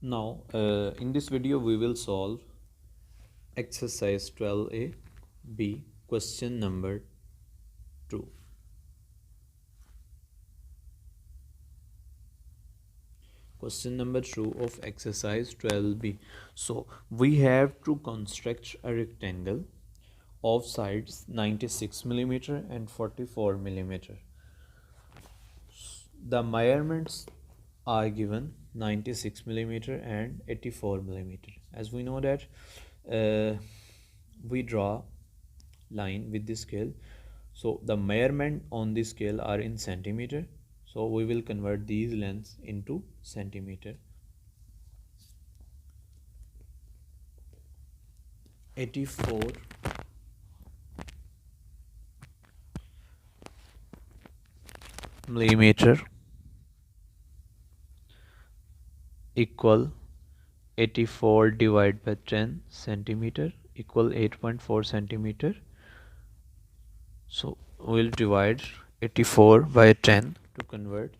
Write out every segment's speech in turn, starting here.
Now, in this video, we will solve exercise 12A B question number 2. Question number 2 of exercise 12B. So, we have to construct a rectangle of sides 96 millimeter and 44 millimeter. The measurements are given 96 millimeter and 84 millimeter. As we know that we draw line with the scale, so the measurement on the scale are in centimeter, so we will convert these lengths into centimeter. 84 millimeter equal 84 divided by 10 centimeter equal 8.4 centimeter. So we'll divide 84 by 10 to convert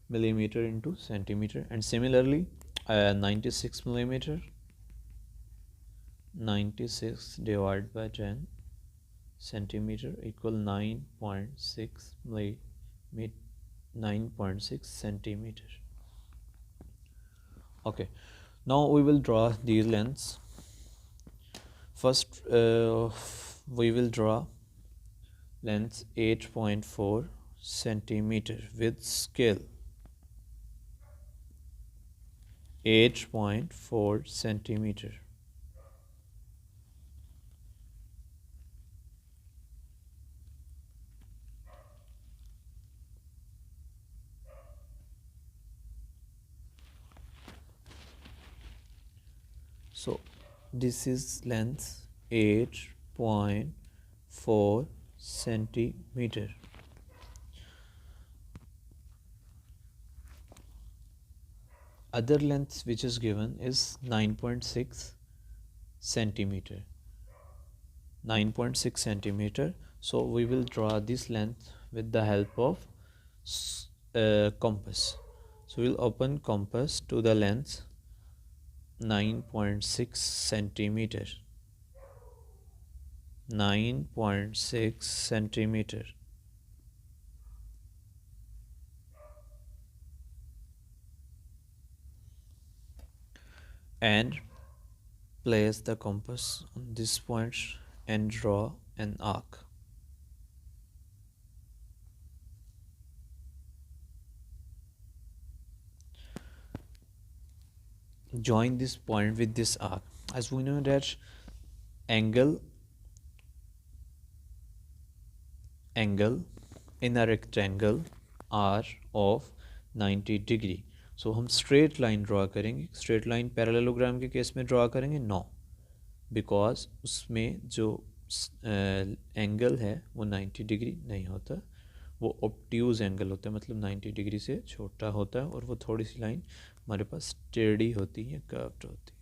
millimeter into centimeter, and similarly 96 millimeter, 96 divided by 10 centimeter equal 9.6 millimeter, 9.6 centimeter. Okay, now we will draw these lengths. First we will draw length 8.4 centimeter with scale 8.4 centimeter. So this is length 8.4 centimeter. Other length which is given is 9.6 centimeter. 9.6 centimeter. So we will draw this length with the help of compass. So we'll open compass to the length 9.6 centimeter. 9.6 centimeter. And place the compass on this point and draw an arc. Join this point with this arc. As we know that angle in a rectangle are of 90 degree. सो हम straight line draw करेंगे. Straight line parallelogram के case में draw करेंगे no, because उसमें जो angle है वो 90 degree नहीं होता, वो ऑब्ट्यूज एंगल होता है, मतलब 90 डिग्री से छोटा होता है, और वो थोड़ी सी लाइन हमारे पास टेढ़ी होती है, कर्व्ड होती है.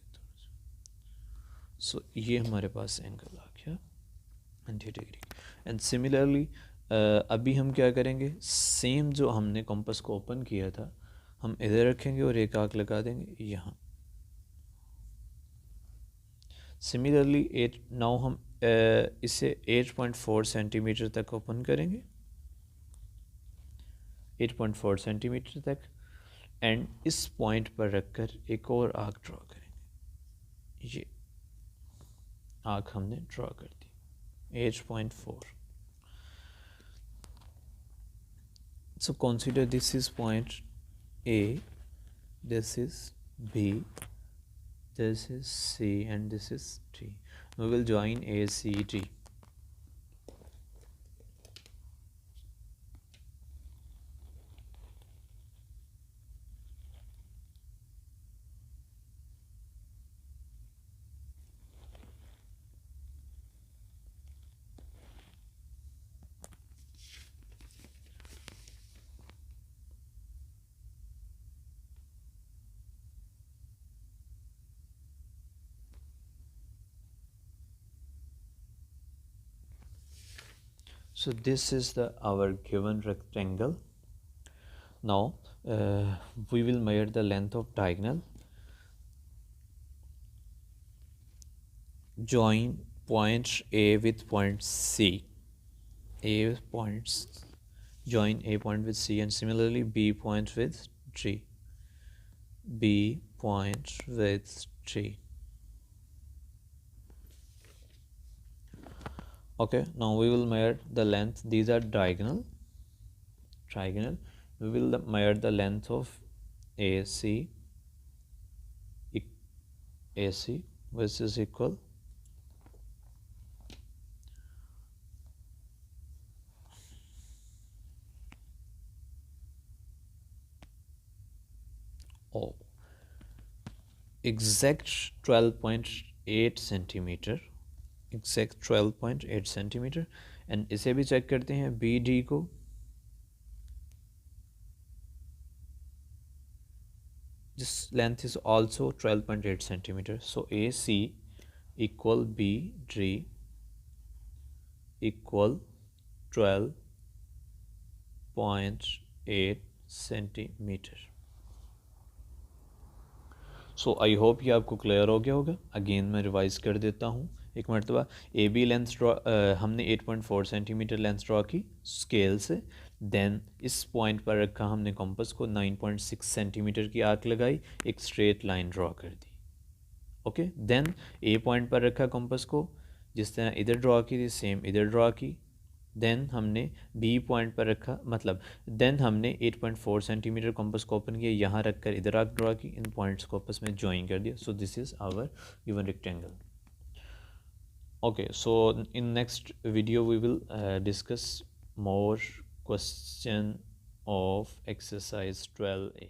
सो ये हमारे पास एंगल आ गया 90 डिग्री. एंड सिमिलरली अभी हम क्या करेंगे, सेम जो हमने कंपास को ओपन किया था हम इधर रखेंगे और एक आर्क लगा देंगे यहाँ. सिमिलरली 8 नाउ हम इसे 8.4 सेंटीमीटर तक ओपन करेंगे, 8.4 सेंटीमीटर तक, एंड इस पॉइंट पर रखकर एक और आर्क ड्रॉ करेंगे. ये आर्क हमने ड्रॉ कर दी 8.4. So consider this is point A, this is B, this is C, and this is D. We will join A, C, D. So this is the our given rectangle. Now we will measure the length of diagonal. join point A with point C. A points join A point with C, and similarly B point with G. B point with G. Okay, now we will measure the length. These are diagonal. We will measure the length of AC. AC, which is equal O, exact 12.8 centimetre, exact 12.8 centimetre. And इसे भी check करते हैं B D को. This length is also 12.8 centimeter. So AC equal BD equal 12.8 centimeter. So I hope ये आपको clear हो गया होगा. अगेन मैं रिवाइज कर देता हूँ एक मरतबा. ए बी लेंथ ड्रॉ, हमने 8.4 सेंटीमीटर लेंथ ड्रॉ की स्केल से. देन इस पॉइंट पर रखा हमने कंपास को, 9.6 सेंटीमीटर की आर्क लगाई, एक स्ट्रेट लाइन ड्रॉ कर दी. ओके, देन ए पॉइंट पर रखा कंपास को, जिस तरह इधर ड्रॉ की थी सेम इधर ड्रॉ की. देन हमने बी पॉइंट पर रखा, मतलब देन हमने 8.4 सेंटीमीटर कंपास को ओपन किया, यहाँ रख कर इधर आर्क ड्रॉ की, इन पॉइंट्स को आपस में ज्वाइन कर दिया. So this is our given rectangle. Okay, so in next video we will discuss more question of exercise 12A.